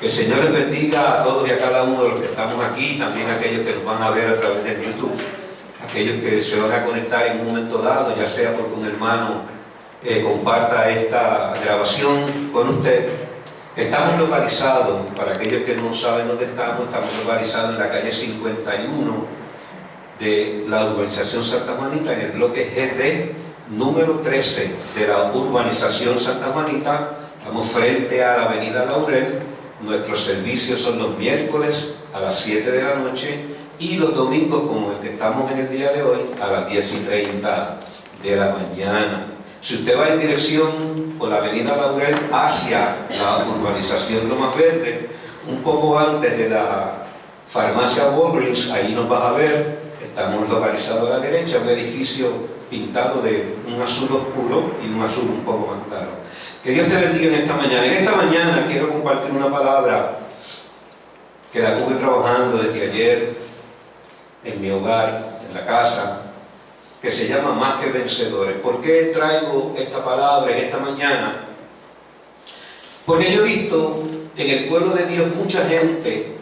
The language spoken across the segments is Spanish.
Que el Señor les bendiga a todos y a cada uno de los que estamos aquí, también a aquellos que nos van a ver a través de YouTube, aquellos que se van a conectar en un momento dado, ya sea porque un hermano comparta esta grabación con usted. Estamos localizados, para aquellos que no saben dónde estamos localizados en la calle 51 de la urbanización Santa Juanita, en el bloque GD número 13 de la urbanización Santa Juanita. Estamos frente a la avenida Laurel. Nuestros servicios son los miércoles a las 7 de la noche y los domingos, como el que estamos en el día de hoy, a las 10:30 de la mañana. Si usted va en dirección por la avenida Laurel hacia la urbanización Lomas Verde, un poco antes de la farmacia Walgreens, ahí nos vas a ver. Estamos localizados a la derecha, un edificio pintado de un azul oscuro y un azul un poco más claro. Que Dios te bendiga en esta mañana. En esta mañana quiero compartir una palabra que la tuve trabajando desde ayer en mi hogar, en la casa, que se llama Más que Vencedores. ¿Por qué traigo esta palabra en esta mañana? Porque yo he visto en el pueblo de Dios mucha gente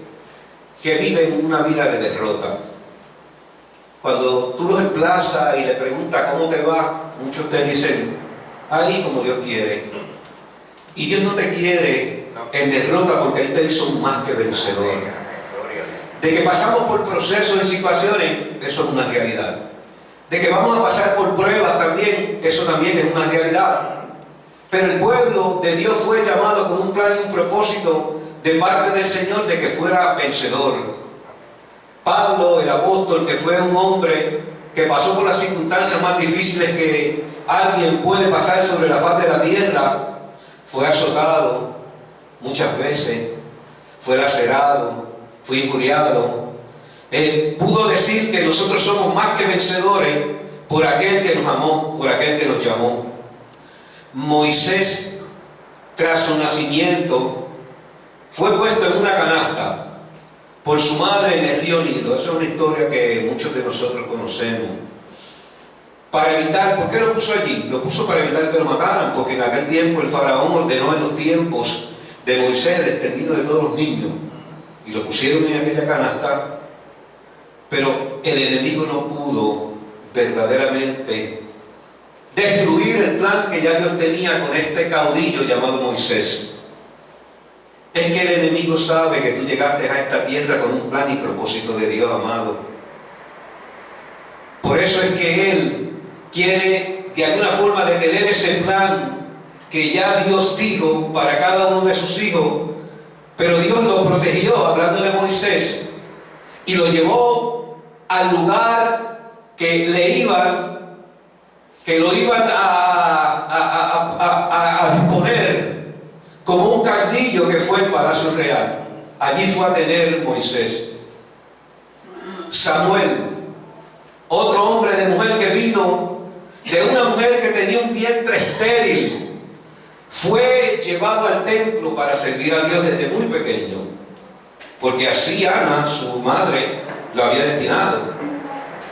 que vive en una vida de derrota. Cuando tú los emplazas y le preguntas cómo te va, muchos te dicen, ahí como Dios quiere. Y Dios no te quiere en derrota, porque Él te hizo más que vencedor. De que pasamos por procesos y situaciones, eso es una realidad. De que vamos a pasar por pruebas también, eso también es una realidad. Pero el pueblo de Dios fue llamado con un plan y un propósito de parte del Señor de que fuera vencedor. Pablo, el apóstol, que fue un hombre que pasó por las circunstancias más difíciles que alguien puede pasar sobre la faz de la tierra, fue azotado muchas veces, fue lacerado, fue injuriado. Él pudo decir que nosotros somos más que vencedores por aquel que nos amó, por aquel que nos llamó. Moisés, tras su nacimiento, fue puesto en una canasta por su madre en el río Nilo. Esa es una historia que muchos de nosotros conocemos. Para evitar, ¿por qué lo puso allí? Lo puso para evitar que lo mataran, porque en aquel tiempo el faraón ordenó en los tiempos de Moisés el exterminio de todos los niños, y lo pusieron en aquella canasta. Pero el enemigo no pudo verdaderamente destruir el plan que ya Dios tenía con este caudillo llamado Moisés. Es que el enemigo sabe que tú llegaste a esta tierra con un plan y propósito de Dios, amado. Por eso es que Él quiere de alguna forma detener ese plan que ya Dios dijo para cada uno de sus hijos. Pero Dios lo protegió, hablando de Moisés, y lo llevó al lugar que lo iban a poner como un caudillo, que fue el palacio real. Allí fue a tener Moisés. Samuel, otro hombre de mujer que vino de una mujer que tenía un vientre estéril, fue llevado al templo para servir a Dios desde muy pequeño, porque así Ana, su madre, lo había destinado,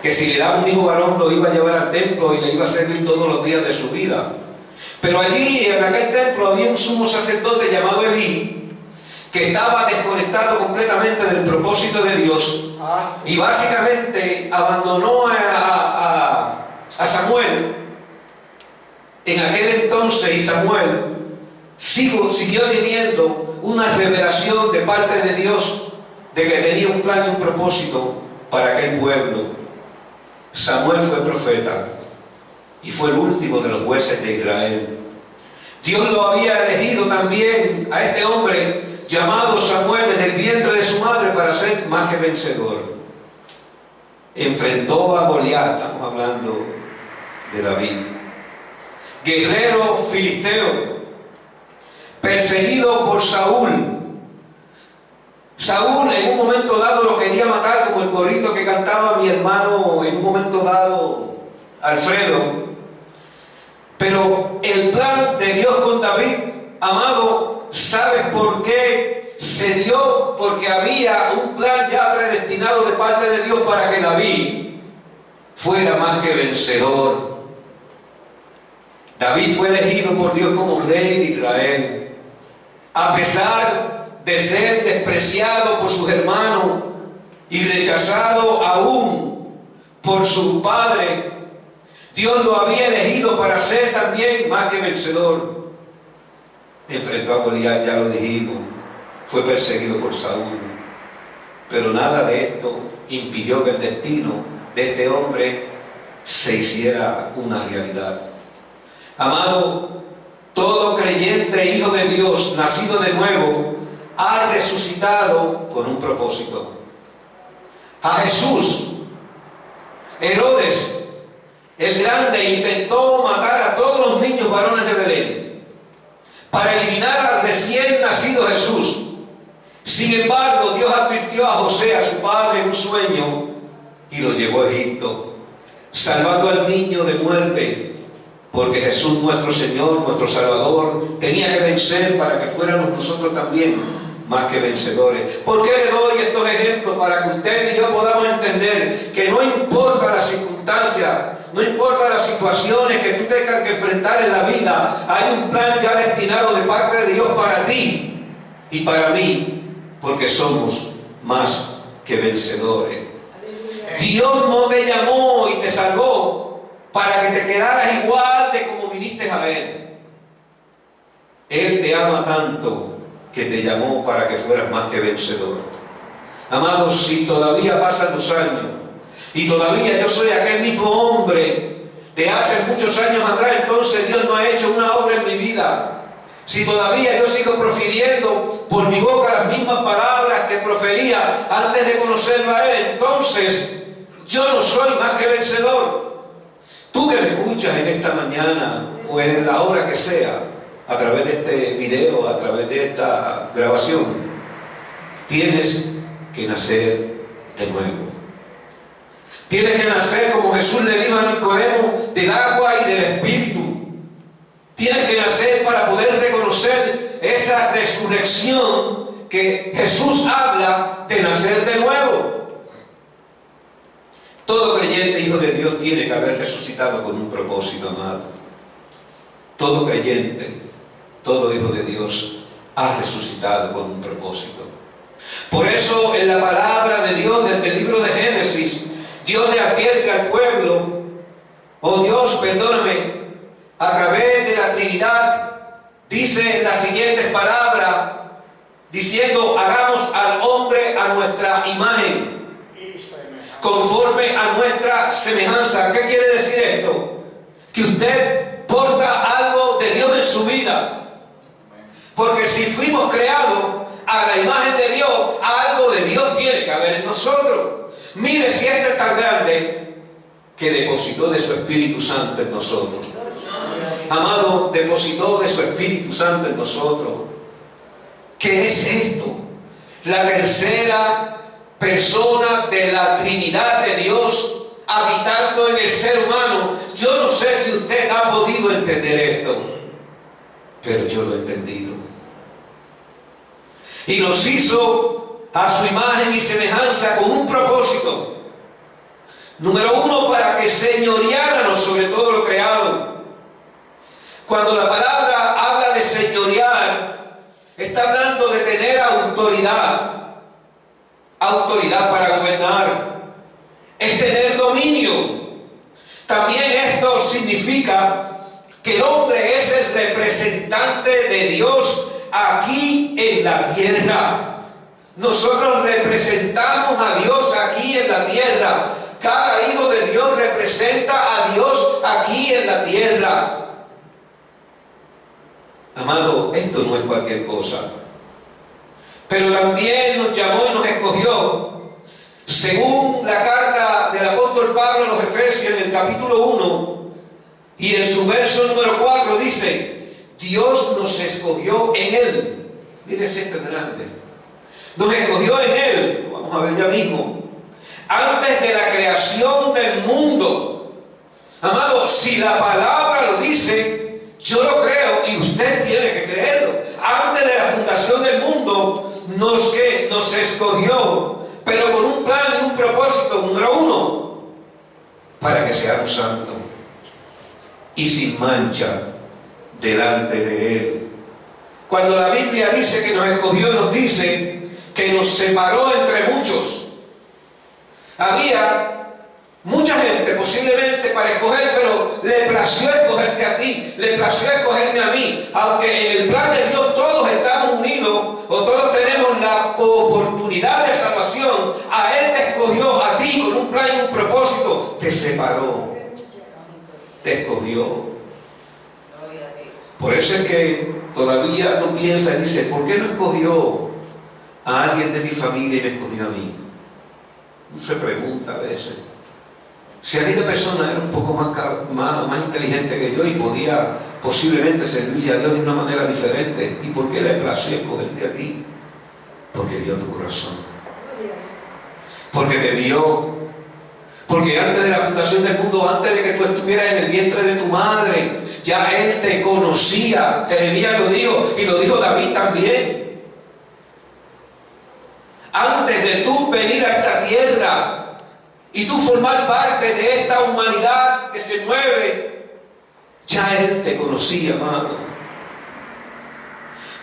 que si le daba un hijo varón lo iba a llevar al templo y le iba a servir todos los días de su vida. Pero allí en aquel templo había un sumo sacerdote llamado Elí, que estaba desconectado completamente del propósito de Dios, y básicamente abandonó a Samuel en aquel entonces. Y Samuel siguió teniendo una revelación de parte de Dios de que tenía un plan y un propósito para aquel pueblo. Samuel fue profeta y fue el último de los jueces de Israel. Dios lo había elegido también a este hombre llamado Samuel desde el vientre de su madre para ser más que vencedor. Enfrentó a Goliat, estamos hablando de David, guerrero filisteo, perseguido por Saúl. Saúl en un momento dado lo quería matar, como el corito que cantaba mi hermano en un momento dado, Alfredo. Pero el plan de Dios con David, amado, ¿sabes por qué se dio? Porque había un plan ya predestinado de parte de Dios para que David fuera más que vencedor. David fue elegido por Dios como rey de Israel, a pesar de ser despreciado por sus hermanos y rechazado aún por su padre, Dios lo había elegido para ser también más que vencedor. Enfrentó a Goliat, ya lo dijimos, fue perseguido por Saúl, pero nada de esto impidió que el destino de este hombre se hiciera una realidad. Amado, todo creyente hijo de Dios, nacido de nuevo, ha resucitado con un propósito. A Jesús, Herodes, el grande, intentó matar a todos los niños varones de Belén para eliminar al recién nacido Jesús. Sin embargo, Dios advirtió a José, a su padre, en un sueño y lo llevó a Egipto, salvando al niño de muerte, porque Jesús, nuestro Señor, nuestro Salvador, tenía que vencer para que fuéramos nosotros también más que vencedores. ¿Por qué le doy estos ejemplos? Para que usted y yo podamos entender que no importa las circunstancias, no importa las situaciones que tú tengas que enfrentar en la vida, hay un plan ya destinado de parte de Dios para ti y para mí, porque somos más que vencedores. Dios no te llamó y te salvó para que te quedaras igual de como viniste a Él. Él te ama tanto que te llamó para que fueras más que vencedor. Amados, si todavía pasan los años y todavía yo soy aquel mismo hombre de hace muchos años atrás, entonces Dios no ha hecho una obra en mi vida. Si todavía yo sigo profiriendo por mi boca las mismas palabras que profería antes de conocerlo a Él, entonces yo no soy más que vencedor. Tú que me escuchas en esta mañana o en la hora que sea, a través de este video, a través de esta grabación, tienes que nacer de nuevo. Tienes que nacer, como Jesús le dijo a Nicodemo, del agua y del Espíritu. Tienes que nacer para poder reconocer esa resurrección que Jesús habla de nacer de nuevo. Todo creyente hijo de Dios tiene que haber resucitado con un propósito, amado. Todo creyente, todo hijo de Dios ha resucitado con un propósito. Por eso en la palabra de Dios, desde el libro de Génesis, Dios le advierte al pueblo, a través de la Trinidad, dice las siguientes palabras, diciendo: hagamos al hombre a nuestra imagen, conforme a nuestra semejanza. ¿Qué quiere decir esto? Que usted porta algo de Dios en su vida. Porque si fuimos creados a la imagen de Dios, algo de Dios tiene que haber en nosotros. Mire si este es tan grande que depositó de su Espíritu Santo en nosotros. Amado, depositó de su Espíritu Santo en nosotros. ¿Qué es esto? La tercera persona de la Trinidad de Dios habitando en el ser humano. Yo no sé si usted ha podido entender esto, pero yo lo he entendido. Y nos hizo a su imagen y semejanza con un propósito. Número uno, para que señoreáramos sobre todo lo creado. Cuando la palabra habla de señorear, está hablando de tener autoridad. Autoridad para gobernar. Es tener dominio. También esto significa que el hombre es el representante de Dios aquí en la tierra. Nosotros representamos a Dios aquí en la tierra. Cada hijo de Dios representa a Dios aquí en la tierra. Amado, esto no es cualquier cosa. Pero también nos llamó y nos escogió. Según la carta del apóstol Pablo a los Efesios, en el capítulo 1 y en su verso número 4 dice: Dios nos escogió en Él. Mire esto grande. Nos escogió en Él, lo vamos a ver ya mismo, antes de la creación del mundo. Amado, si la palabra lo dice, yo lo creo y usted tiene que creerlo. Antes de la fundación del mundo nos escogió, pero con un plan y un propósito. Número uno, para que seamos santos y sin mancha delante de Él. Cuando la Biblia dice que nos escogió, nos dice que nos separó entre muchos. Había mucha gente posiblemente para escoger, pero le plació escogerte a ti, le plació escogerme a mí. Aunque en el plan de Dios todos estamos unidos o todos tenemos la oportunidad de salvación, a Él te escogió a ti con un plan y un propósito. Te separó, te escogió. Por eso es que todavía tú piensas y dices, ¿por qué no escogió a alguien de mi familia y me escogió a mí? Uno se pregunta a veces. Si aquella persona era un poco más inteligente que yo y podía posiblemente servirle a Dios de una manera diferente, ¿y por qué le plació escogerte a ti? Porque vio tu corazón, porque te vio, porque antes de la fundación del mundo, antes de que tú estuvieras en el vientre de tu madre, ya Él te conocía. Jeremías lo dijo y lo dijo David también. Antes de tú venir a esta tierra y tú formar parte de esta humanidad que se mueve, ya Él te conocía, amado.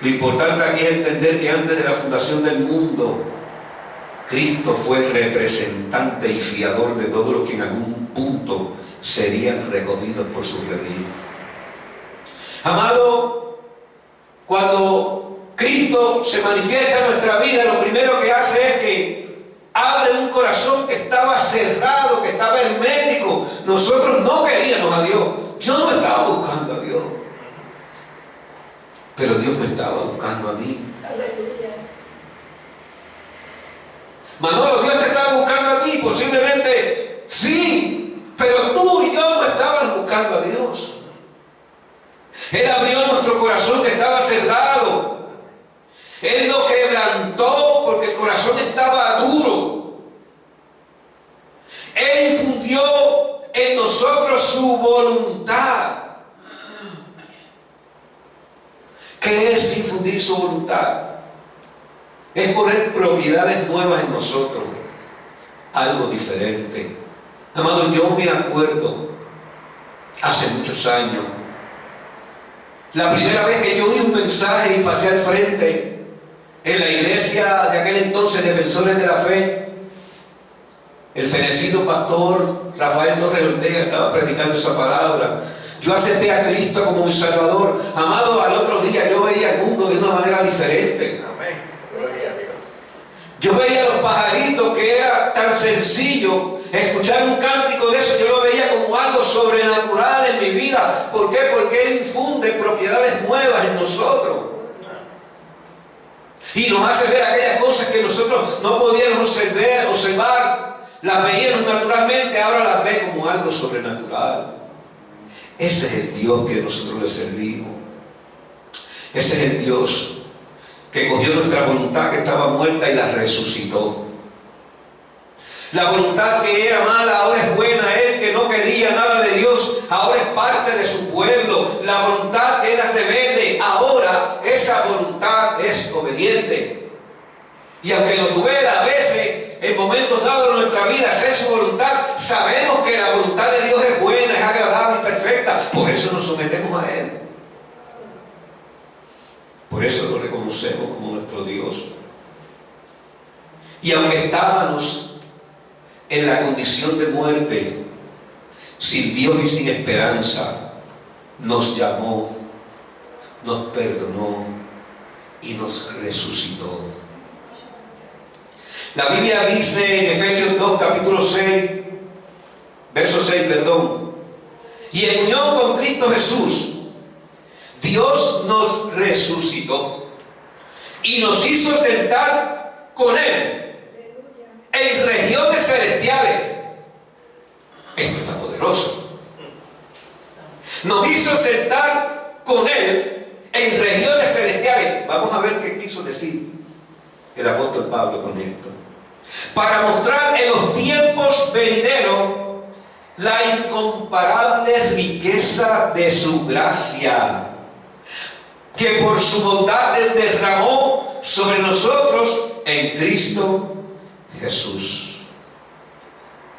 Lo importante aquí es entender que antes de la fundación del mundo, Cristo fue representante y fiador de todos los que en algún punto serían recogidos por su redil. Amado, cuando Cristo se manifiesta en nuestra vida, lo primero que hace es que abre un corazón que estaba cerrado, que estaba hermético. Nosotros no queríamos a Dios. Yo no estaba buscando a Dios, pero Dios me estaba buscando a mí. Manolo, Dios te estaba buscando a ti, posiblemente sí, pero tú y yo no estábamos buscando a Dios. Él abrió nuestro corazón que estaba cerrado. Él lo quebrantó porque el corazón estaba duro. Él infundió en nosotros su voluntad. ¿Qué es infundir su voluntad? Es poner propiedades nuevas en nosotros, algo diferente. Amado, yo me acuerdo hace muchos años, la primera vez que yo oí un mensaje y pasé al frente en la iglesia de aquel entonces, Defensores de la Fe, el fenecido pastor Rafael Torres Ortega estaba predicando esa palabra. Yo acepté a Cristo como mi Salvador. Amado, al otro día yo veía el mundo de una manera diferente. Yo veía los pajaritos, que era tan sencillo escuchar un cántico de eso. Yo lo veía como algo sobrenatural en mi vida. ¿Por qué? Porque Él infunde propiedades nuevas en nosotros y nos hace ver aquellas cosas que nosotros no podíamos observar. Las veíamos naturalmente, ahora las ve como algo sobrenatural. Ese es el Dios que nosotros le servimos. Ese es el Dios que cogió nuestra voluntad que estaba muerta y la resucitó. La voluntad que era mala ahora es buena. Él que no quería nada de Dios ahora es parte de su pueblo. La voluntad que era rebelde ahora esa voluntad es obediente. Y aunque nos duela a veces en momentos dados de nuestra vida hacer su voluntad, sabemos que la voluntad de Dios es buena, es agradable y perfecta. Por eso nos sometemos a Él. Por eso lo reconocemos como nuestro Dios. Y aunque estábamos en la condición de muerte, sin Dios y sin esperanza, nos llamó, nos perdonó y nos resucitó. La Biblia dice en Efesios 2, capítulo 6, verso 6, y en unión con Cristo Jesús, Dios nos resucitó y nos hizo sentar con Él en regiones celestiales. Esto está poderoso. Nos hizo sentar con Él en regiones celestiales. Vamos a ver qué quiso decir el apóstol Pablo con esto. Para mostrar en los tiempos venideros la incomparable riqueza de su gracia, que por su bondad Él derramó sobre nosotros en Cristo Jesús.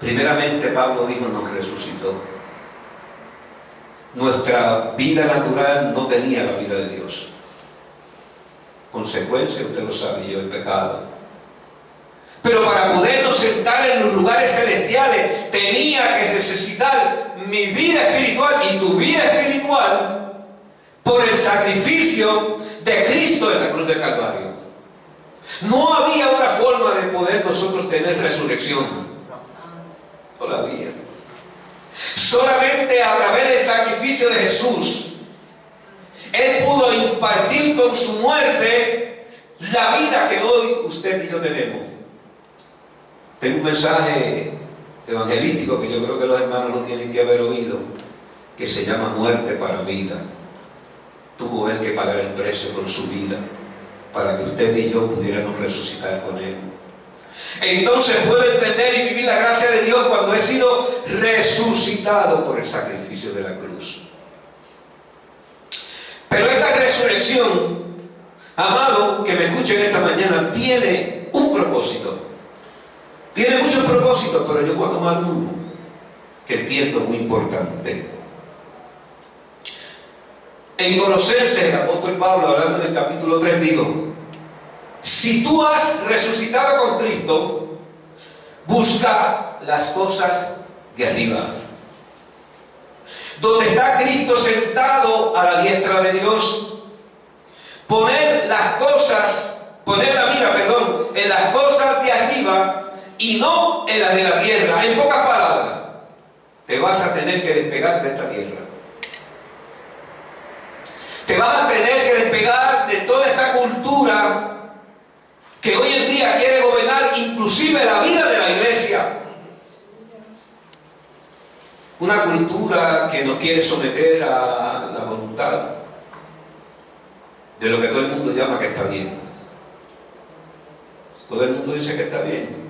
Primeramente Pablo dijo, nos resucitó. Nuestra vida natural no tenía la vida de Dios. consecuencia, usted lo sabe, yo el pecado. Pero para podernos sentar en los lugares celestiales, tenía que resucitar mi vida espiritual y tu vida espiritual por el sacrificio de Cristo en la cruz del Calvario. No había otra forma de poder nosotros tener resurrección. No la había. Solamente a través del sacrificio de Jesús, Él pudo impartir con su muerte la vida que hoy usted y yo tenemos. Tengo un mensaje evangelístico que yo creo que los hermanos lo tienen que haber oído, que se llama Muerte para Vida. Tuvo Él que pagar el precio con su vida para que usted y yo pudiéramos resucitar con Él. Entonces puedo entender y vivir la gracia de Dios cuando he sido resucitado por el sacrificio de la cruz. Pero esta resurrección, amado, que me escuchen esta mañana, tiene un propósito. Tiene muchos propósitos, pero yo voy a tomar uno que entiendo muy importante. En Colosenses, el apóstol Pablo, hablando en el capítulo 3, dijo: si tú has resucitado con Cristo, busca las cosas de arriba, donde está Cristo sentado a la diestra de Dios. Poner la mira, en las cosas de arriba y no en las de la tierra. En pocas palabras, te vas a tener que despegar de esta tierra. Te vas a tener que despegar de toda esta cultura que hoy en día quiere gobernar inclusive la vida de la iglesia. Una cultura que nos quiere someter a la voluntad de lo que todo el mundo llama que está bien. Todo el mundo dice que está bien.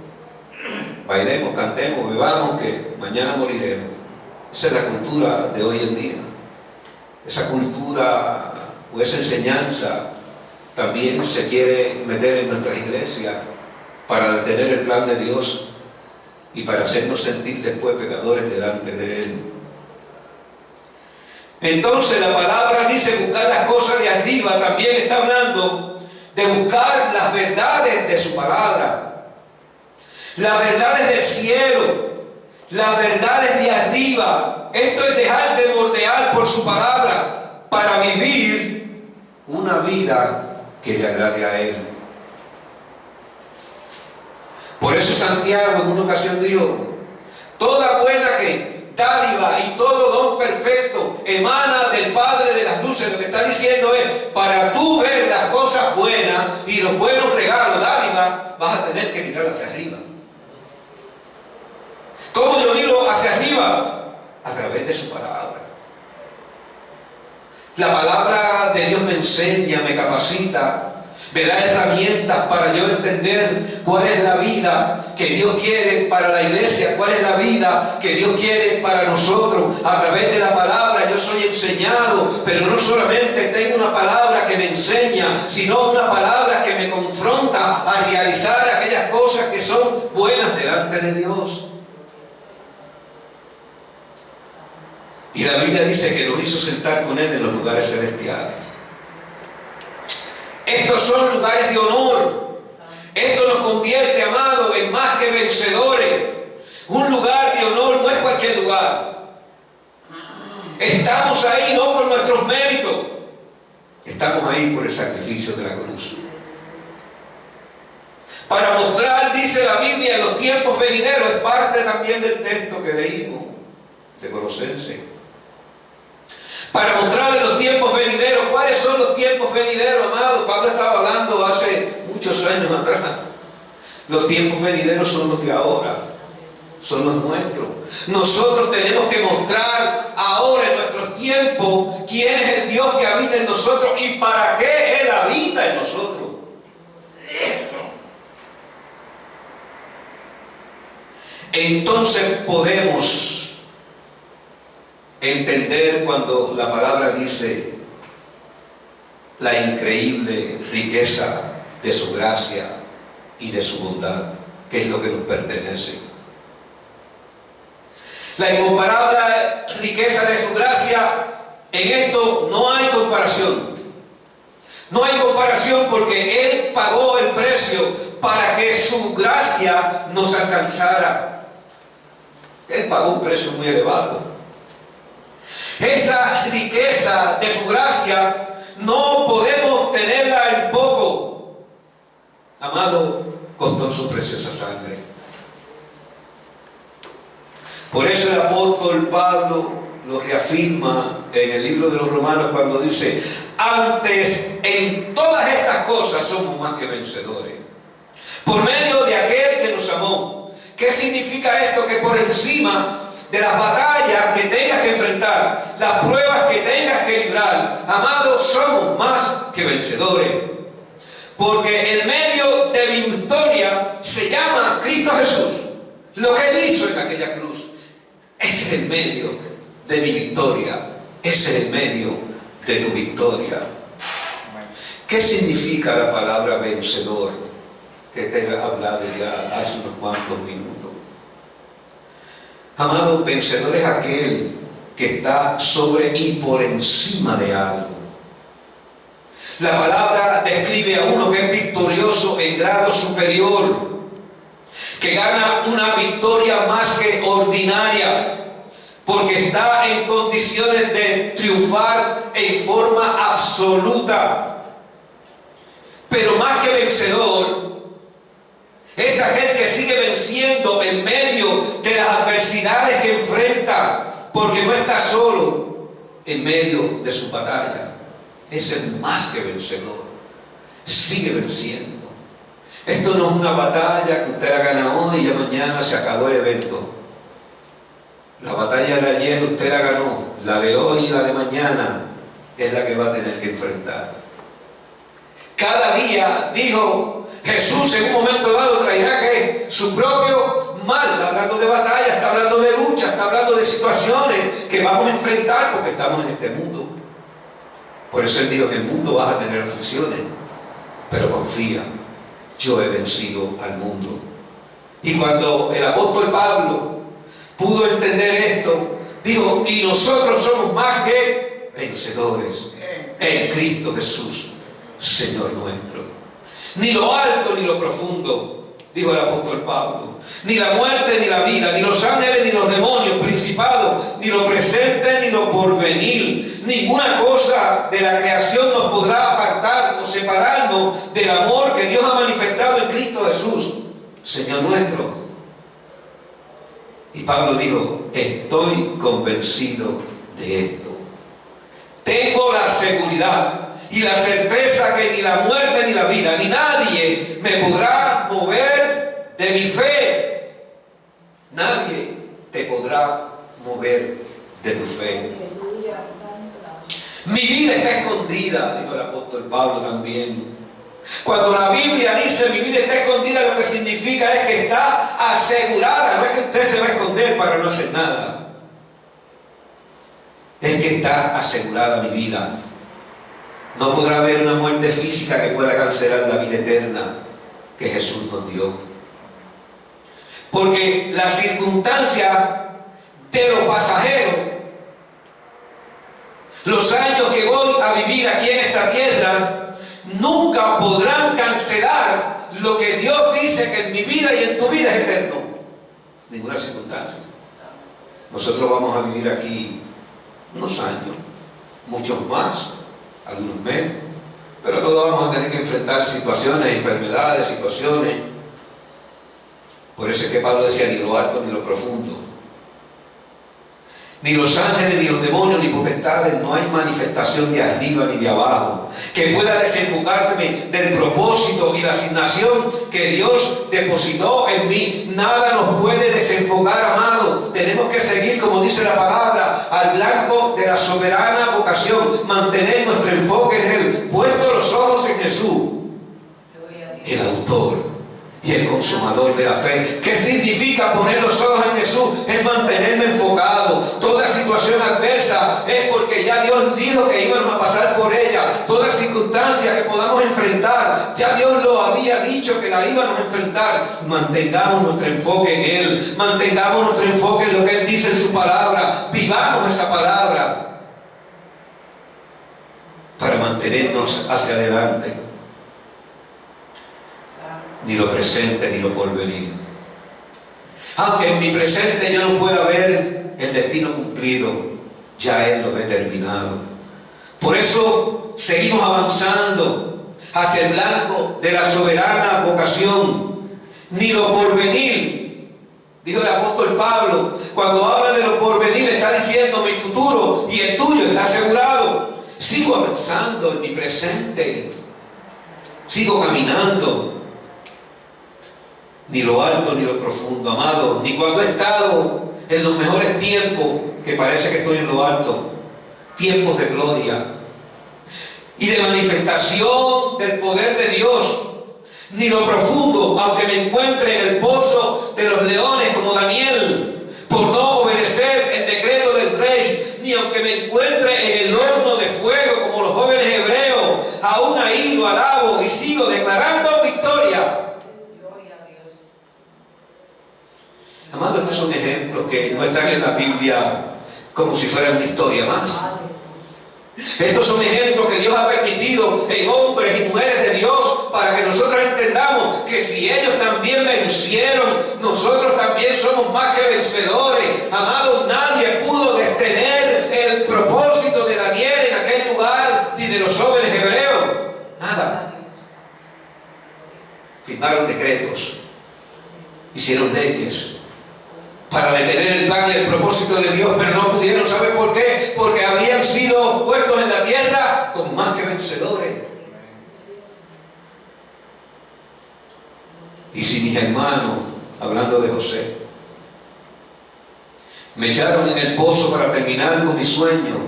Bailemos, cantemos, bebamos, que mañana moriremos. Esa es la cultura de hoy en día. Esa cultura o esa enseñanza también se quiere meter en nuestras iglesias para detener el plan de Dios y para hacernos sentir después pecadores delante de Él. Entonces la palabra dice buscar las cosas de arriba, también está hablando de buscar las verdades de su palabra, las verdades del cielo, las verdades de arriba. Esto es dejar de bordear por su palabra para vivir una vida que le agrade a Él. Por eso Santiago en una ocasión dijo: toda buena dádiva y todo don perfecto emana del Padre de las luces. Lo que está diciendo es, para tú ver las cosas buenas y los buenos regalos, dádivas, vas a tener que mirar hacia arriba. ¿Cómo yo miro hacia arriba? A través de su palabra. La palabra de Dios me enseña, me capacita, me da herramientas para yo entender cuál es la vida que Dios quiere para la iglesia, cuál es la vida que Dios quiere para nosotros. A través de la palabra yo soy enseñado, pero no solamente tengo una palabra que me enseña, sino una palabra que me confronta a realizar aquellas cosas que son buenas delante de Dios. Y la Biblia dice que nos hizo sentar con Él en los lugares celestiales. Estos son lugares de honor. Esto nos convierte, amado, en más que vencedores. Un lugar de honor no es cualquier lugar. Estamos ahí no por nuestros méritos. Estamos ahí por el sacrificio de la cruz. Para mostrar, dice la Biblia, en los tiempos venideros, es parte también del texto que leímos de Colosenses. Para mostrar en los tiempos venideros. ¿Cuáles son los tiempos venideros, amado? Pablo estaba hablando hace muchos años atrás. Los tiempos venideros son los de ahora, son los nuestros. Nosotros tenemos que mostrar ahora en nuestros tiempos quién es el Dios que habita en nosotros y para qué Él habita en nosotros. Entonces podemos entender cuando la palabra dice la increíble riqueza de su gracia y de su bondad, que es lo que nos pertenece. La incomparable riqueza de su gracia, en esto no hay comparación. No hay comparación porque Él pagó el precio para que su gracia nos alcanzara. Él pagó un precio muy elevado. Esa riqueza de su gracia no podemos tenerla en poco. Amado, costó su preciosa sangre. Por eso el apóstol Pablo lo reafirma en el libro de los Romanos cuando dice: antes en todas estas cosas somos más que vencedores, por medio de aquel que nos amó. ¿Qué significa esto? Que por encima de las batallas que tengas que enfrentar, las pruebas que tengas que librar, amados, somos más que vencedores. Porque el medio de mi victoria se llama Cristo Jesús. Lo que Él hizo en aquella cruz, ese es el medio de mi victoria. Ese es el medio de tu victoria. ¿Qué significa la palabra vencedor que te he hablado ya hace unos cuantos minutos? Amado, vencedor es aquel que está sobre y por encima de algo. La palabra describe a uno que es victorioso en grado superior, que gana una victoria más que ordinaria, porque está en condiciones de triunfar en forma absoluta. Pero más que vencedor, es aquel que sigue venciendo en medio de las adversidades que enfrenta, porque no está solo en medio de su batalla. Es el más que vencedor. Sigue venciendo. Esto no es una batalla que usted la gana hoy y ya mañana se acabó el evento. La batalla de ayer usted la ganó. La de hoy y la de mañana es la que va a tener que enfrentar. Cada día, dijo Jesús, en un momento dado traerá que su propio mal. Está hablando de batalla, está hablando de lucha, está hablando de situaciones que vamos a enfrentar porque estamos en este mundo. Por eso Él dijo que en el mundo vas a tener aflicciones, pero confía, yo he vencido al mundo. Y cuando el apóstol Pablo pudo entender esto, dijo: y nosotros somos más que vencedores en Cristo Jesús, Señor nuestro. Ni lo alto ni lo profundo, dijo el apóstol Pablo, ni la muerte ni la vida, ni los ángeles ni los demonios, principados, ni lo presente ni lo porvenir, ninguna cosa de la creación nos podrá apartar o separarnos del amor que Dios ha manifestado en Cristo Jesús, Señor nuestro. Y Pablo dijo: estoy convencido de esto. Tengo la seguridad y la certeza que ni la muerte ni la vida, ni nadie me podrá mover de mi fe. Nadie te podrá mover de tu fe. Mi vida está escondida, dijo el apóstol Pablo también. Cuando la Biblia dice mi vida está escondida, lo que significa es que está asegurada. No es que usted se va a esconder para no hacer nada. Es que está asegurada mi vida. No podrá haber una muerte física que pueda cancelar la vida eterna que Jesús nos dio. Porque la circunstancia de lo pasajero, los años que voy a vivir aquí en esta tierra, nunca podrán cancelar lo que Dios dice que en mi vida y en tu vida es eterno. Ninguna circunstancia. Nosotros vamos a vivir aquí unos años, muchos más, algunos menos, pero todos vamos a tener que enfrentar situaciones, enfermedades, situaciones. Por eso es que Pablo decía: ni lo alto ni lo profundo, ni los ángeles, ni los demonios, ni potestades, no hay manifestación de arriba ni de abajo que pueda desenfocarme del propósito y la asignación que Dios depositó en mí. Nada nos puede desenfocar, amado. Tenemos que seguir, como dice la palabra, al blanco de la soberana vocación, mantener nuestro enfoque en Él, puestos los ojos en Jesús, el autor y el consumador de la fe. ¿Qué significa poner los ojos en Jesús? Es mantenerme enfocado. Toda situación adversa es porque ya Dios dijo que íbamos a pasar por ella. Toda circunstancia que podamos enfrentar, ya Dios lo había dicho que la íbamos a enfrentar. Mantengamos nuestro enfoque en Él. Mantengamos nuestro enfoque en lo que Él dice en su palabra. Vivamos esa palabra para mantenernos hacia adelante. Ni lo presente ni lo porvenir. Aunque en mi presente yo no pueda ver el destino cumplido, ya Él lo ha determinado. Por eso seguimos avanzando hacia el blanco de la soberana vocación. Ni lo porvenir, dijo el apóstol Pablo, cuando habla de lo porvenir está diciendo mi futuro y el tuyo está asegurado. Sigo avanzando en mi presente, sigo caminando. Ni lo alto ni lo profundo, amado, ni cuando he estado en los mejores tiempos, que parece que estoy en lo alto, tiempos de gloria y de manifestación del poder de Dios, ni lo profundo, aunque me encuentre en el pozo de los leones como Daniel, por no obedecer el decreto del rey, ni aunque me encuentre en el horno de fuego como los jóvenes hebreos, aún ahí lo alabo y sigo declarando victoria. Amado, estos son ejemplos que no están en la Biblia como si fueran una historia más. Estos son ejemplos que Dios ha permitido en hombres y mujeres de Dios para que nosotros entendamos que si ellos también vencieron, nosotros también somos más que vencedores. Amado, nadie pudo detener el propósito de Daniel en aquel lugar ni de los jóvenes hebreos. Nada. Firmaron decretos, hicieron leyes para detener el plan y el propósito de Dios, pero no pudieron. ¿Saben por qué? Porque habían sido puestos en la tierra como más que vencedores. Y si mis hermanos, hablando de José, me echaron en el pozo para terminar con mi sueño,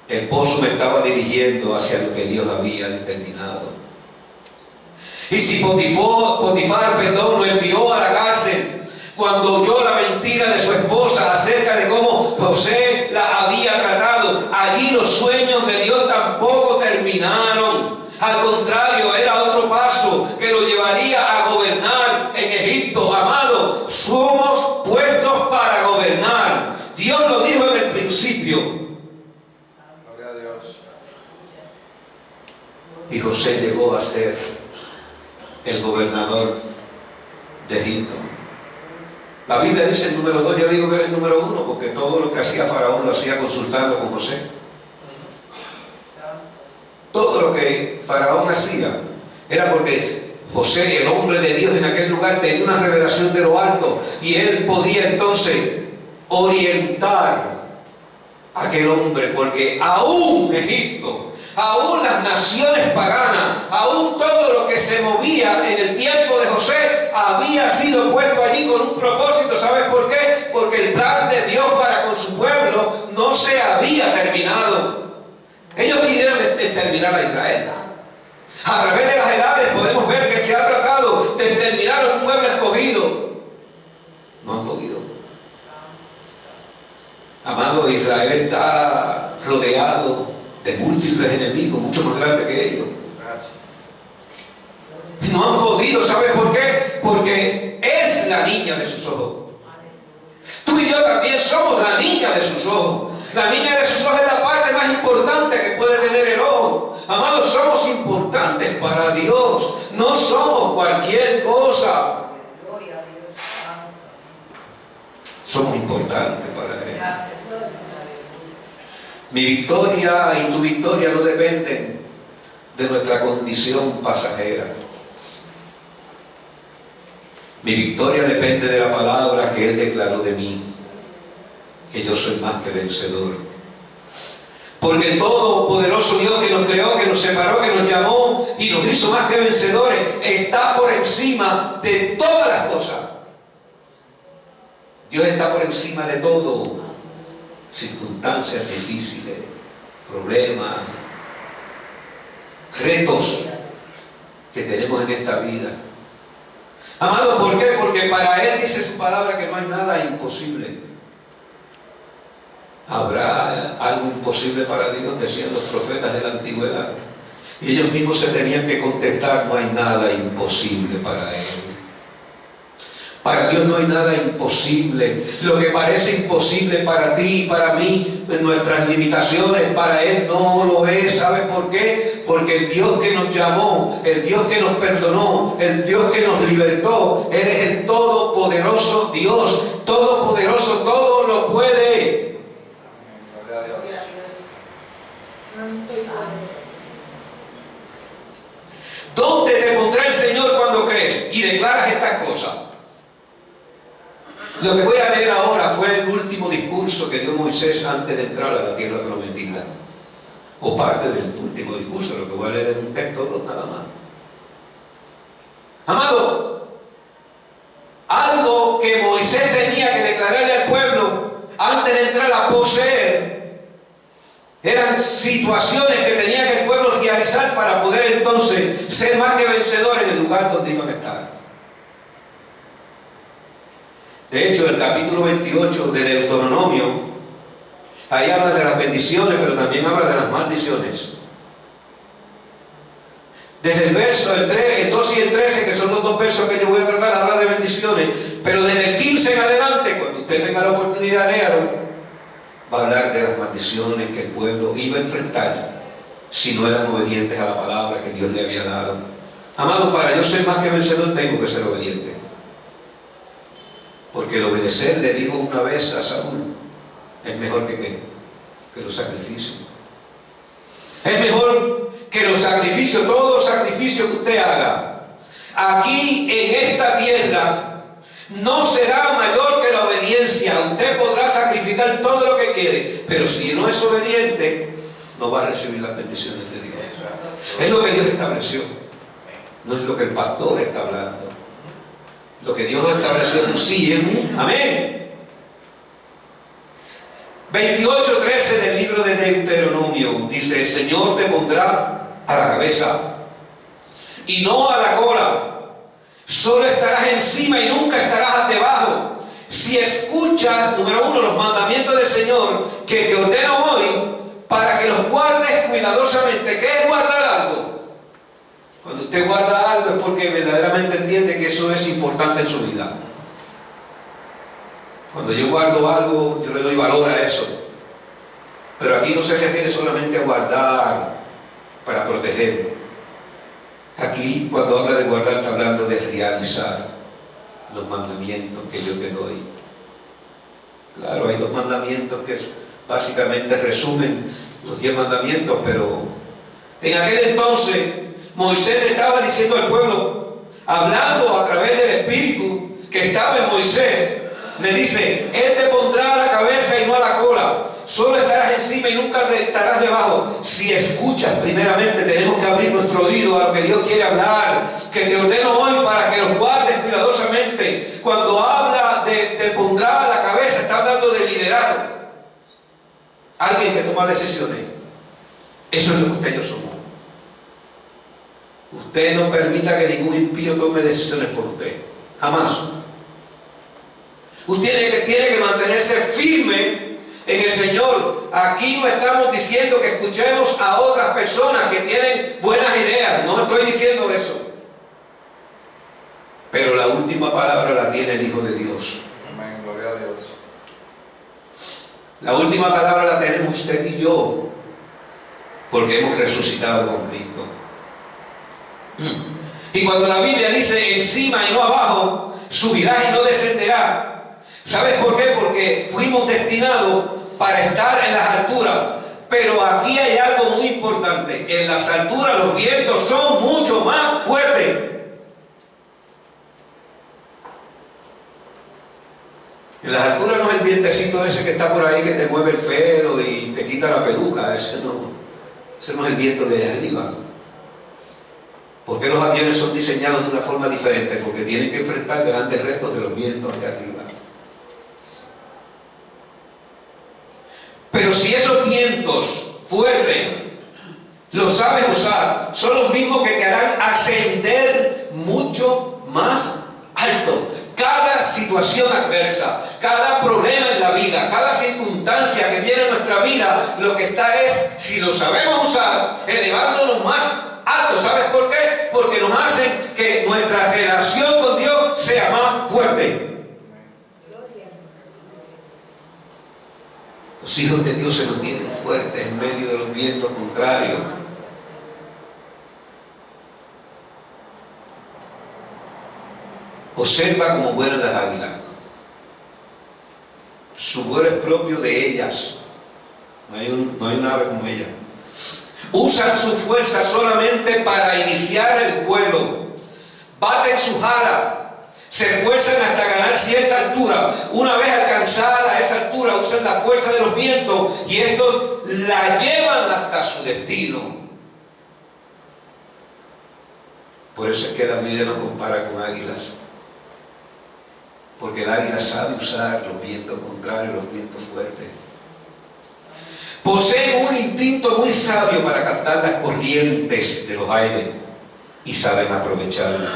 el pozo me estaba dirigiendo hacia lo que Dios había determinado. Y si Potifar, lo envió a la cárcel cuando oyó la mentira de su esposa acerca de cómo José la había tratado, allí los sueños de Dios tampoco terminaron. Al contrario, era otro paso que lo llevaría a gobernar en Egipto. Amado, somos puestos para gobernar. Dios lo dijo en el principio. Gloria a Dios. Y José llegó a ser el gobernador de Egipto. La Biblia dice el número 2, yo digo que era el número 1, porque todo lo que hacía Faraón lo hacía consultando con José. Todo lo que Faraón hacía era porque José, el hombre de Dios en aquel lugar, tenía una revelación de lo alto y él podía entonces orientar a aquel hombre, porque aún Egipto, aún las naciones paganas, aún todo lo que se movía en el tiempo de José había sido puesto allí con un propósito. ¿Sabes por qué? Porque el plan de Dios para con su pueblo no se había terminado. Ellos quisieron exterminar a Israel. A través de las edades podemos ver que se ha tratado de exterminar a un pueblo escogido. No han podido. Amado, Israel está rodeado de múltiples enemigos, mucho más grandes que ellos. No han podido. ¿Sabes por qué? Porque es la niña de sus ojos. Tú y yo también somos la niña de sus ojos. La niña de sus ojos es la parte más importante que puede tener el ojo. Amados, somos importantes para Dios. No somos cualquier cosa. Somos importantes para Él. Mi victoria y tu victoria no dependen de nuestra condición pasajera. Mi victoria depende de la palabra que Él declaró de mí, que yo soy más que vencedor. Porque el todopoderoso Dios que nos creó, que nos separó, que nos llamó y nos hizo más que vencedores, está por encima de todas las cosas. Dios está por encima de todo. Circunstancias difíciles, problemas, retos que tenemos en esta vida. Amado, ¿por qué? Porque para Él dice su palabra que no hay nada imposible. ¿Habrá algo imposible para Dios? Decían los profetas de la antigüedad. Y ellos mismos se tenían que contestar: no hay nada imposible para Él. Para Dios no hay nada imposible. Lo que parece imposible para ti y para mí, en nuestras limitaciones, para Él no lo es. ¿Sabes por qué? Porque el Dios que nos llamó, el Dios que nos perdonó, el Dios que nos libertó, Él es el todopoderoso Dios. Todopoderoso, todo lo puede. ¿Dónde te pondrá el Señor cuando crees y declaras estas cosas? Lo que voy a leer ahora fue el último discurso que dio Moisés antes de entrar a la tierra prometida. O parte del último discurso, lo que voy a leer es un texto, nada más. Amado, algo que Moisés tenía que declararle al pueblo antes de entrar a poseer, eran situaciones que tenía que el pueblo realizar para poder entonces ser más que vencedor en el lugar donde iban a estar. De hecho, el capítulo 28 de Deuteronomio, ahí habla de las bendiciones, pero también habla de las maldiciones. Desde el verso, el 12 y el 13, que son los dos versos que yo voy a tratar, habla de bendiciones, pero desde el 15 en adelante, cuando usted tenga la oportunidad, léalo, va a hablar de las maldiciones que el pueblo iba a enfrentar si no eran obedientes a la palabra que Dios le había dado. Amado, para yo ser más que vencedor tengo que ser obediente. Porque el obedecer, le dijo una vez a Saúl, es mejor que los sacrificios. Es mejor que los sacrificios, todo sacrificio que usted haga aquí en esta tierra no será mayor que la obediencia. Usted podrá sacrificar todo lo que quiere, pero si no es obediente, no va a recibir las bendiciones de Dios. Es lo que Dios estableció, no es lo que el pastor está hablando. Lo que Dios estableció es un sí, es un amén. 28:13 del libro de Deuteronomio dice: el Señor te pondrá a la cabeza y no a la cola. Solo estarás encima y nunca estarás debajo. Si escuchas, número 1, los mandamientos del Señor que te ordeno hoy, para que los guardes cuidadosamente. ¿Qué es guardar algo? Cuando usted guarda algo es porque verdaderamente entiende que eso es importante en su vida. Cuando yo guardo algo, yo le doy valor a eso. Pero aquí no se refiere solamente a guardar para proteger. Aquí, cuando habla de guardar, está hablando de realizar los mandamientos que yo te doy. Claro, hay 2 mandamientos que básicamente resumen los 10 mandamientos, pero en aquel entonces Moisés le estaba diciendo al pueblo, hablando a través del Espíritu que estaba en Moisés, le dice: Él te pondrá a la cabeza y no a la cola, solo estarás encima y nunca estarás debajo. Si escuchas, primeramente tenemos que abrir nuestro oído a lo que Dios quiere hablar, que te ordeno hoy para que los guardes cuidadosamente. Cuando habla de te pondrá a la cabeza, está hablando de liderar. Alguien que toma decisiones. Eso es lo que usted y yo somos. Usted no permita que ningún impío tome decisiones por usted. Jamás. Usted tiene que mantenerse firme en el Señor. Aquí no estamos diciendo que escuchemos a otras personas que tienen buenas ideas. No estoy diciendo eso. Pero la última palabra la tiene el Hijo de Dios. Amén, gloria a Dios. La última palabra la tenemos usted y yo, porque hemos resucitado con Cristo. Y cuando la Biblia dice encima y no abajo, subirás y no descenderás. ¿Sabes por qué? Porque fuimos destinados para estar en las alturas. Pero aquí hay algo muy importante. En las alturas los vientos son mucho más fuertes. En las alturas no es el vientecito ese que está por ahí que te mueve el pelo y te quita la peluca. Ese no es el viento de allá arriba. ¿Por qué los aviones son diseñados de una forma diferente? Porque tienen que enfrentar grandes retos de los vientos de arriba. Pero si esos vientos fuertes los sabes usar, son los mismos que te harán ascender mucho más alto. Cada situación adversa, cada problema en la vida, cada circunstancia que viene en nuestra vida, lo que está es, si lo sabemos usar, elevándonos más alto. ¿Sabes por qué? Porque nos hacen que nuestra relación con Dios sea más fuerte. hijos de Dios se mantienen fuertes en medio de los vientos contrarios. Observa cómo vuelan las águilas. Su vuelo es propio de ellas. No hay un ave como ella. Usan su fuerza solamente para iniciar el vuelo. Baten sus alas. Se esfuerzan hasta ganar cierta altura. Una vez alcanzada esa altura, usan la fuerza de los vientos y estos la llevan hasta su destino. Por eso es que la Biblia nos compara con águilas. Porque el águila sabe usar los vientos contrarios, los vientos fuertes. Poseen un instinto muy sabio para captar las corrientes de los aires y saben aprovecharlo.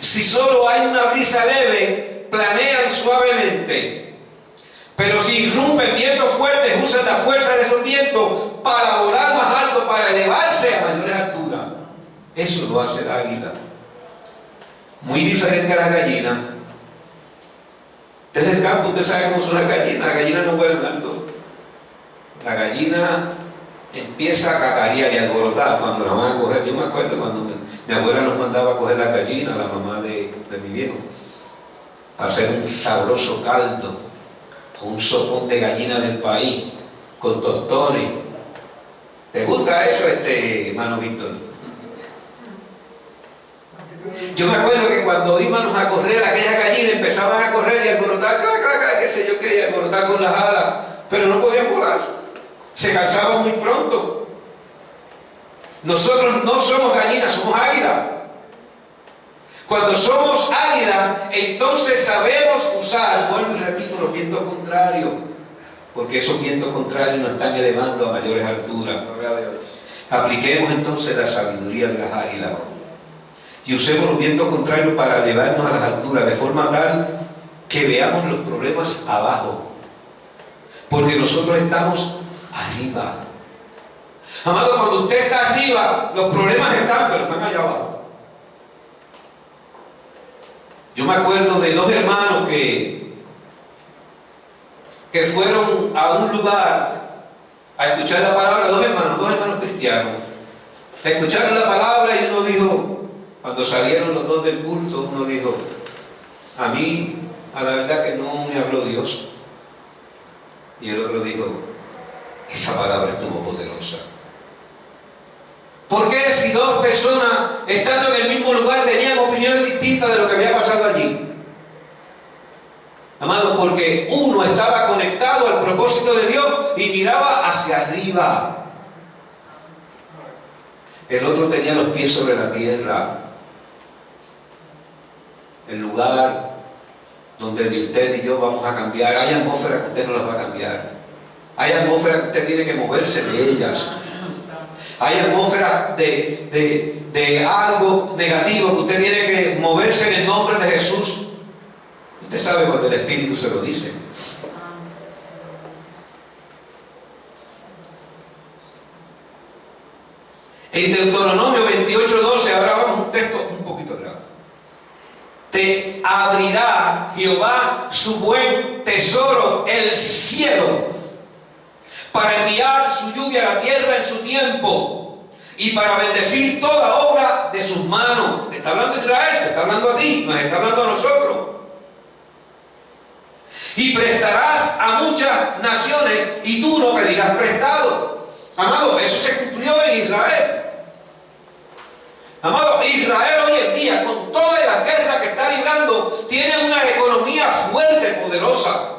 Si solo hay una brisa leve, planean suavemente. Pero si irrumpen vientos fuertes, usan la fuerza de esos vientos para volar más alto, para elevarse a mayores alturas. Eso lo hace el águila. Muy diferente a las gallinas. Desde el campo usted sabe cómo son las gallinas. Las gallinas no vuelan alto. La gallina empieza a cacarear y a alborotar cuando la van a coger. Yo me acuerdo cuando mi abuela nos mandaba a coger las gallinas, la mamá de mi viejo, para hacer un sabroso caldo, con un sopón de gallina del país, con tostones. ¿Te gusta eso, hermano Víctor? Yo me acuerdo que cuando íbamos a correr, aquellas gallinas empezaban a correr y a alborotar, qué sé yo qué, alborotar con las alas, pero no podían volar. Se cansaban muy pronto. Nosotros no somos gallinas, somos águilas. Cuando somos águilas, entonces sabemos usar, vuelvo y repito, los vientos contrarios, porque esos vientos contrarios nos están elevando a mayores alturas. Apliquemos entonces la sabiduría de las águilas y usemos los vientos contrarios para elevarnos a las alturas, de forma tal que veamos los problemas abajo, porque nosotros estamos arriba. Amado, cuando usted está arriba, los problemas están, pero están allá abajo. Yo me acuerdo de dos hermanos que fueron a un lugar a escuchar la palabra, dos hermanos cristianos. Escucharon la palabra y uno dijo, cuando salieron los dos del culto, uno dijo, a mí, a la verdad que no me habló Dios. Y el otro dijo, esa palabra estuvo poderosa. ¿Por qué si dos personas estando en el mismo lugar tenían opiniones distintas de lo que había pasado allí? Amado, porque uno estaba conectado al propósito de Dios y miraba hacia arriba. El otro tenía los pies sobre la tierra. El lugar donde usted y yo vamos a cambiar. Hay atmósferas que usted no las va a cambiar. Hay atmósferas que usted tiene que moverse de ellas. Hay atmósferas de algo negativo que usted tiene que moverse en el nombre de Jesús. Usted sabe cuando el Espíritu se lo dice. En Deuteronomio 28:12, ahora vamos un texto un poquito atrás. Te abrirá Jehová su buen tesoro, el cielo, para enviar su lluvia a la tierra en su tiempo y para bendecir toda obra de sus manos. Está hablando Israel, te está hablando a ti, nos está hablando a nosotros. Y prestarás a muchas naciones y tú no pedirás prestado. Amado, eso se cumplió en Israel. Amado, Israel hoy en día, con toda la guerra que está librando, tiene una economía fuerte, poderosa.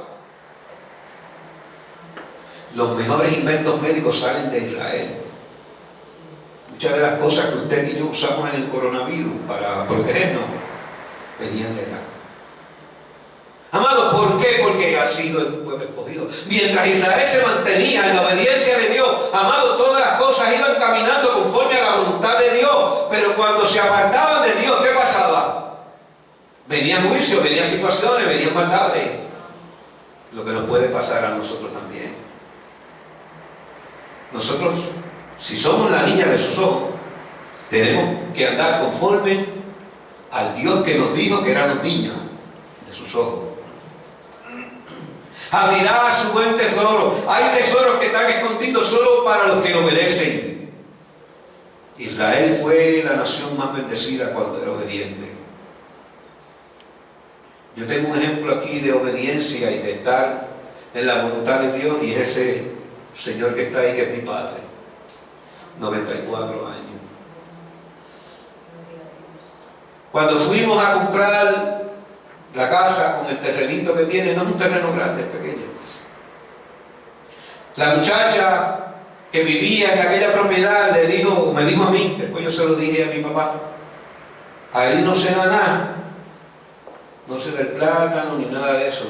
Los mejores inventos médicos salen de Israel. Muchas de las cosas que usted y yo usamos en el coronavirus para protegernos venían de allá. Amado, ¿por qué? Porque ha sido el pueblo escogido. Mientras Israel se mantenía en la obediencia de Dios, amado, todas las cosas iban caminando conforme a la voluntad de Dios. Pero cuando se apartaban de Dios, ¿qué pasaba? Venía juicio, venían situaciones, venían maldades. Lo que nos puede pasar a nosotros también. Nosotros, si somos la niña de sus ojos, tenemos que andar conforme al Dios que nos dijo que éramos niños de sus ojos. Abrirá su buen tesoro. Hay tesoros que están escondidos solo para los que obedecen. Israel fue la nación más bendecida cuando era obediente. Yo tengo un ejemplo aquí de obediencia y de estar en la voluntad de Dios, y es ese señor que está ahí, que es mi padre, 94 años. Cuando fuimos a comprar la casa con el terrenito que tiene, no es un terreno grande, es pequeño. La muchacha que vivía en aquella propiedad me dijo a mí, después yo se lo dije a mi papá, ahí no se da nada, no se da el plátano ni nada de eso.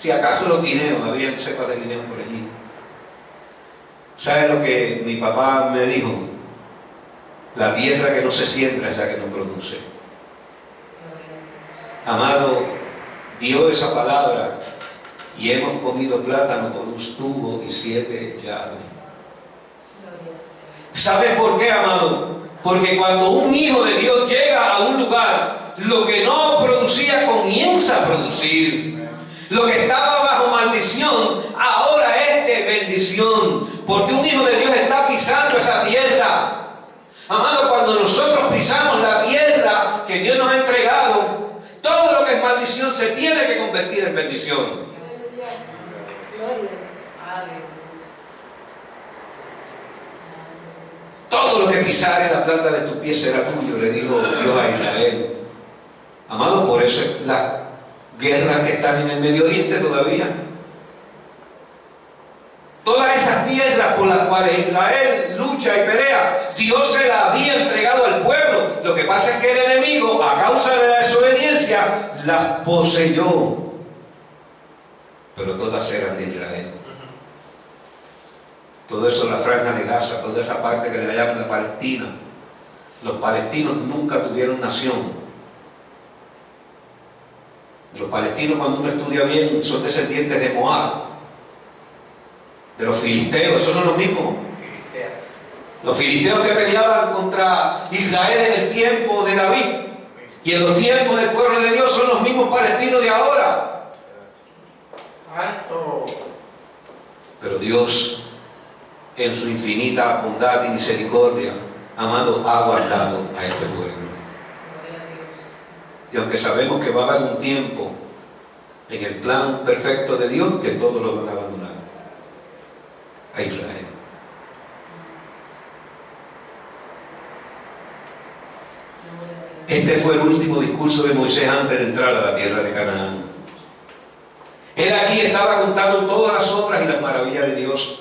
Si acaso los guineos, había cepas de guineos por allí. ¿Sabe lo que mi papá me dijo? La tierra que no se siembra es la que no produce. Amado, dio esa palabra y hemos comido plátano con un tubo y 7 llaves. ¿Sabe por qué, amado? Porque cuando un hijo de Dios llega a un lugar, lo que no producía comienza a producir. Lo que estaba bajo maldición ahora es de bendición, porque un hijo de Dios está pisando esa tierra. Amado, cuando nosotros pisamos la tierra que Dios nos ha entregado, todo lo que es maldición se tiene que convertir en bendición. Todo lo que pisare la planta de tu pie será tuyo, le dijo Dios a Israel. Amado, por eso es la guerras que están en el Medio Oriente todavía. Todas esas tierras por las cuales Israel lucha y pelea, Dios se las había entregado al pueblo. Lo que pasa es que el enemigo, a causa de la desobediencia, las poseyó. Pero todas eran de Israel. Todo eso, la franja de Gaza, toda esa parte que le llaman la Palestina. Los palestinos nunca tuvieron nación. Los palestinos, cuando uno estudia bien, son descendientes de Moab, de los filisteos. Esos son los mismos. Los filisteos que peleaban contra Israel en el tiempo de David y en los tiempos del pueblo de Dios son los mismos palestinos de ahora. Pero Dios, en su infinita bondad y misericordia, amado, ha guardado a este pueblo. Y aunque sabemos que va a haber un tiempo en el plan perfecto de Dios que todos lo van a abandonar a Israel. Este fue el último discurso de Moisés antes de entrar a la tierra de Canaán. Él aquí estaba contando todas las obras y las maravillas de Dios,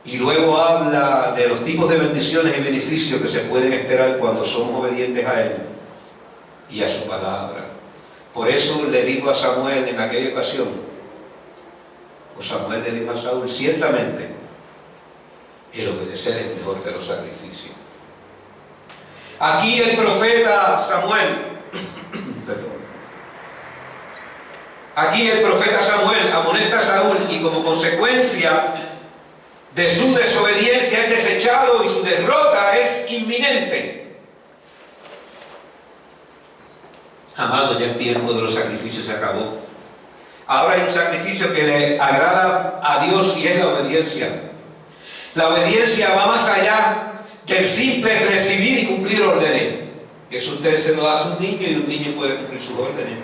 y luego habla de los tipos de bendiciones y beneficios que se pueden esperar cuando somos obedientes a Él y a su palabra. Por eso le dijo a Samuel en aquella ocasión, o Samuel le dijo a Saúl, ciertamente el obedecer es mejor que los sacrificios. Aquí el profeta Samuel, perdón, aquí el profeta Samuel amonesta a Saúl, y como consecuencia de su desobediencia es desechado y su derrota es inminente. Amado, ya el tiempo de los sacrificios se acabó. Ahora hay un sacrificio que le agrada a Dios, y es la obediencia. La obediencia va más allá del simple recibir y cumplir órdenes. Eso usted se lo da a un niño, y un niño puede cumplir sus órdenes.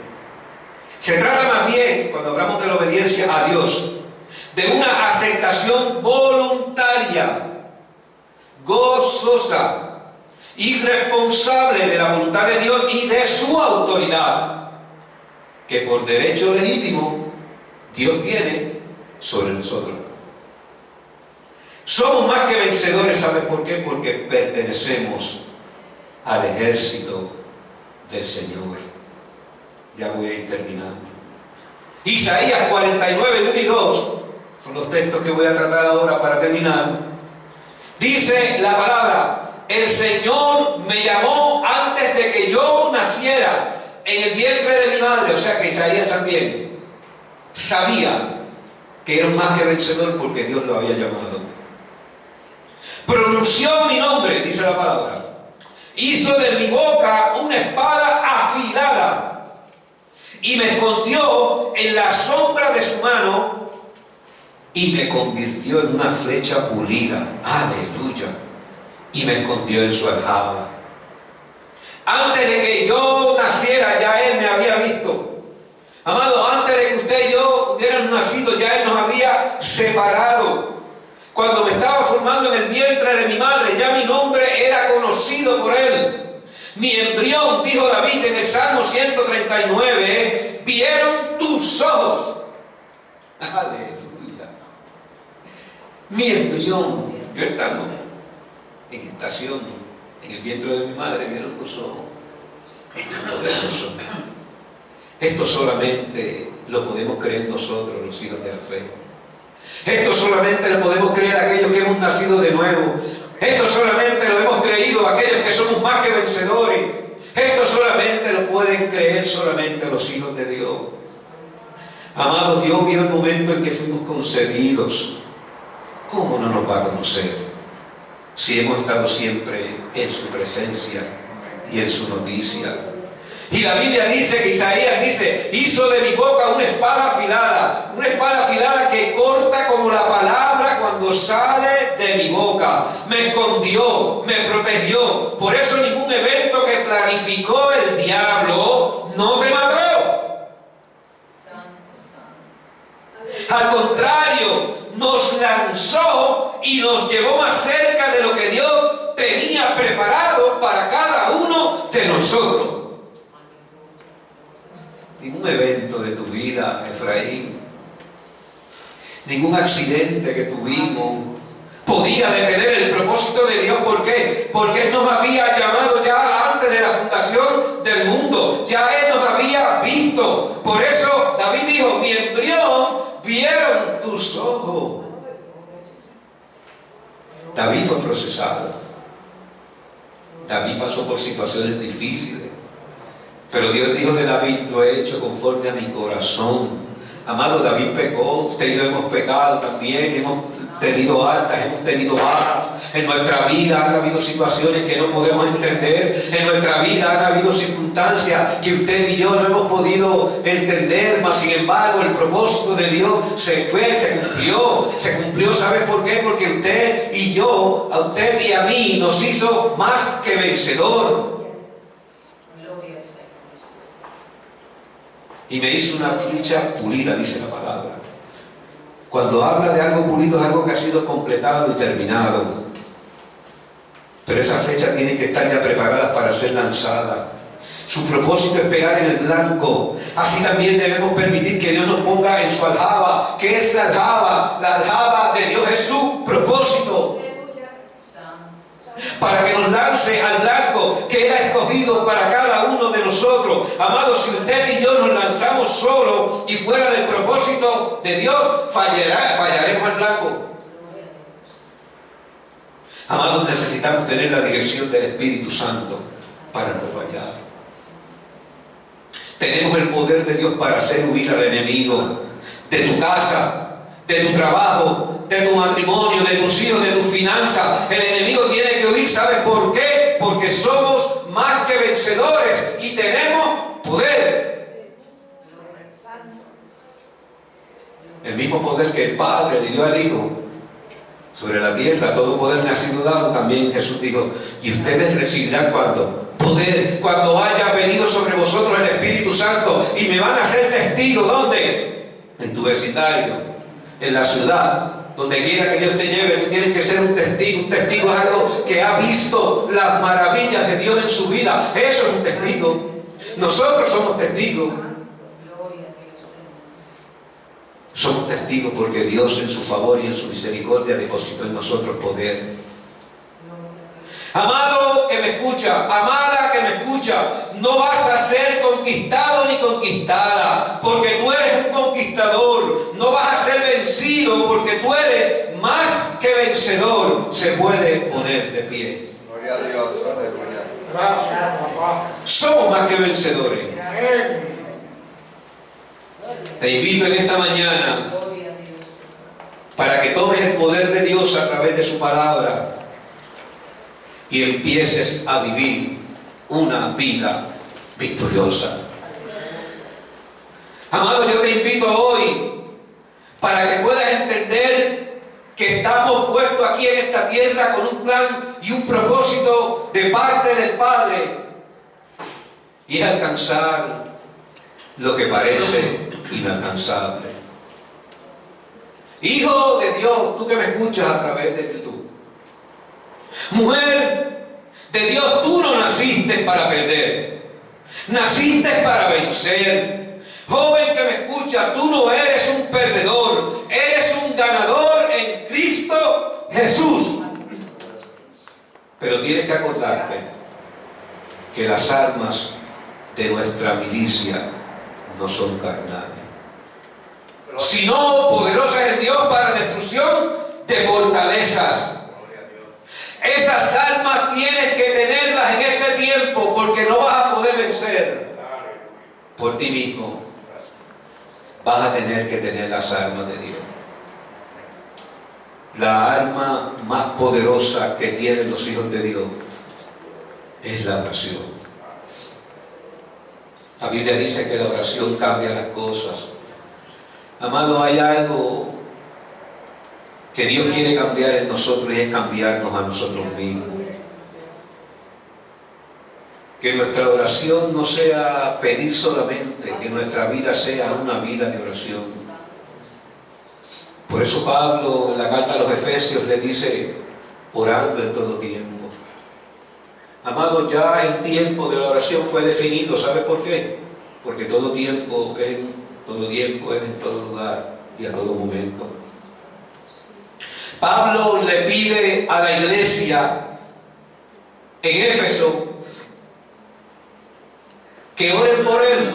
Se trata más bien, cuando hablamos de la obediencia a Dios, de una aceptación voluntaria, gozosa y responsable de la voluntad de Dios y de su autoridad, que por derecho legítimo Dios tiene sobre nosotros. Somos más que vencedores, ¿sabes por qué? Porque pertenecemos al ejército del Señor. Ya voy a ir terminando. Isaías 49, 1 y 2 son los textos que voy a tratar ahora para terminar. Dice la palabra: el Señor me llamó antes de que yo naciera en el vientre de mi madre. O sea que Isaías también sabía que era más que vencedor porque Dios lo había llamado. Pronunció mi nombre, dice la palabra. Hizo de mi boca una espada afilada y me escondió en la sombra de su mano y me convirtió en una flecha pulida. Aleluya. Y me escondió en su aljaba. Antes de que yo naciera, ya Él me había visto. Amado, antes de que usted y yo hubieran nacido, ya Él nos había separado. Cuando me estaba formando en el vientre de mi madre, ya mi nombre era conocido por Él. Mi embrión, dijo David en el Salmo 139, vieron tus ojos. Aleluya. Mi embrión, yo estando en gestación, en el vientre de mi madre, vieron tus ojos. Esto es poderoso. Esto solamente lo podemos creer nosotros, los hijos de la fe. Esto solamente lo podemos creer aquellos que hemos nacido de nuevo. Esto solamente lo hemos creído aquellos que somos más que vencedores. Esto solamente lo pueden creer solamente los hijos de Dios. Amados, Dios vio el momento en que fuimos concebidos. ¿Cómo no nos va a conocer si hemos estado siempre en su presencia y en su noticia? Y la Biblia dice, que Isaías dice, hizo de mi boca una espada afilada que corta como la palabra cuando sale de mi boca. Me escondió, me protegió. Por eso ningún evento que planificó el diablo no te mató. Al contrario, nos lanzó y nos llevó más cerca de lo que Dios tenía preparado para cada uno de nosotros. Ningún evento de tu vida, Efraín, ningún accidente que tuvimos podía detener el propósito de Dios. ¿Por qué? Porque Él nos había llamado ya antes de la fundación del mundo. Ya Él nos había visto. Por eso David dijo, mi embrión vieron tus ojos. David fue procesado. David pasó por situaciones difíciles. Pero Dios dijo de David, lo he hecho conforme a mi corazón. Amado, David pecó, usted y yo hemos pecado también, hemos tenido altas, hemos tenido bajas. En nuestra vida han habido situaciones que no podemos entender. En nuestra vida han habido circunstancias que usted y yo no hemos podido entender. Mas sin embargo el propósito de Dios se cumplió. ¿Sabes por qué? Porque usted y yo, a usted y a mí, nos hizo más que vencedor. Y me hizo una flecha pulida, dice la palabra. Cuando habla de algo pulido es algo que ha sido completado y terminado. Pero esa flecha tiene que estar ya preparada para ser lanzada. Su propósito es pegar en el blanco. Así también debemos permitir que Dios nos ponga en su aljaba. ¿Qué es la aljaba? La aljaba de Dios es su propósito. Para que nos lance al blanco que Él ha escogido para cada uno de nosotros. Amados, si usted y yo nos lanzamos solos y fuera del propósito de Dios, fallaremos al blanco. Amados, necesitamos tener la dirección del Espíritu Santo para no fallar. Tenemos el poder de Dios para hacer huir al enemigo de tu casa, de tu trabajo, de tu matrimonio, de tus hijos, de tus finanzas. El enemigo tiene que huir. ¿Sabes por qué? Porque somos más que vencedores y tenemos poder. El mismo poder que el Padre le dio al Hijo sobre la tierra, todo poder me ha sido dado. También Jesús dijo, y ustedes recibirán ¿cuánto? Poder, cuando haya venido sobre vosotros el Espíritu Santo, y me van a ser testigos. ¿Dónde? En tu vecindario, en la ciudad, donde quiera que Dios te lleve. Tú tienes que ser un testigo. Un testigo es algo que ha visto las maravillas de Dios en su vida. Eso es un testigo. Nosotros somos testigos. Somos testigos porque Dios en su favor y en su misericordia depositó en nosotros poder. Amado que me escucha, amada que me escucha, no vas a ser conquistado ni conquistada porque tú eres un conquistador. No vas a ser vencido porque tú eres más que vencedor. Se puede poner de pie. Gloria a Dios, aleluya. Somos más que vencedores. Te invito en esta mañana para que tomes el poder de Dios a través de su palabra y empieces a vivir una vida victoriosa. Amado, yo te invito hoy para que puedas entender que estamos puestos aquí en esta tierra con un plan y un propósito de parte del Padre, y es alcanzar lo que parece inalcanzable. Hijo de Dios, tú que me escuchas a través de YouTube, mujer de Dios, tú no naciste para perder, naciste para vencer. Joven que me escucha, tú no eres un perdedor, eres un ganador en Cristo Jesús. Pero tienes que acordarte que las armas de nuestra milicia no son carnales, sino poderosas en Dios para destrucción de fortalezas. Esas armas tienes que tenerlas en este tiempo, porque no vas a poder vencer por ti mismo. Vas a tener que tener las armas de Dios. La arma más poderosa que tienen los hijos de Dios es la oración. La Biblia dice que la oración cambia las cosas. Amado, hay algo que Dios quiere cambiar en nosotros, y es cambiarnos a nosotros mismos. Que nuestra oración no sea pedir solamente, que nuestra vida sea una vida de oración. Por eso Pablo en la carta a los Efesios le dice, orando en todo tiempo. Amado, ya el tiempo de la oración fue definido. ¿Sabes por qué? Porque todo tiempo es en todo lugar y a todo momento. Pablo le pide a la iglesia en Éfeso que oren por él.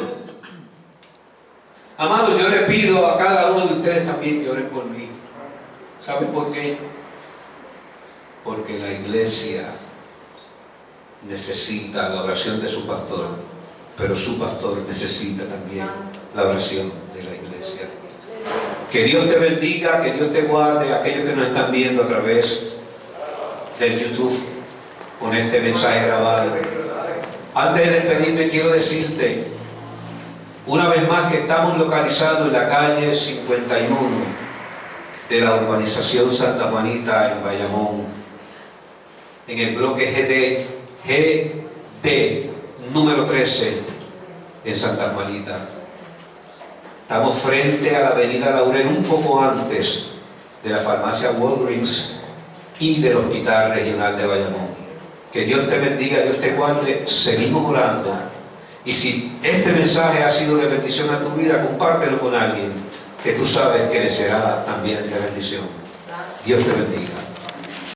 Amado, yo le pido a cada uno de ustedes también que oren por mí. ¿Saben por qué? Porque la iglesia necesita la oración de su pastor, pero su pastor necesita también la oración de la iglesia. Que Dios te bendiga, que Dios te guarde, aquellos que nos están viendo a través del YouTube con este mensaje grabado. Antes de despedirme, quiero decirte una vez más que estamos localizados en la calle 51 de la urbanización Santa Juanita en Bayamón, en el bloque GD número 13 en Santa Juanita. Estamos frente a la avenida Laurel, un poco antes de la farmacia Walgreens y del Hospital Regional de Bayamón. Que Dios te bendiga, Dios te guarde. Seguimos orando. Y si este mensaje ha sido de bendición a tu vida, compártelo con alguien que tú sabes que le será también de bendición. Dios te bendiga.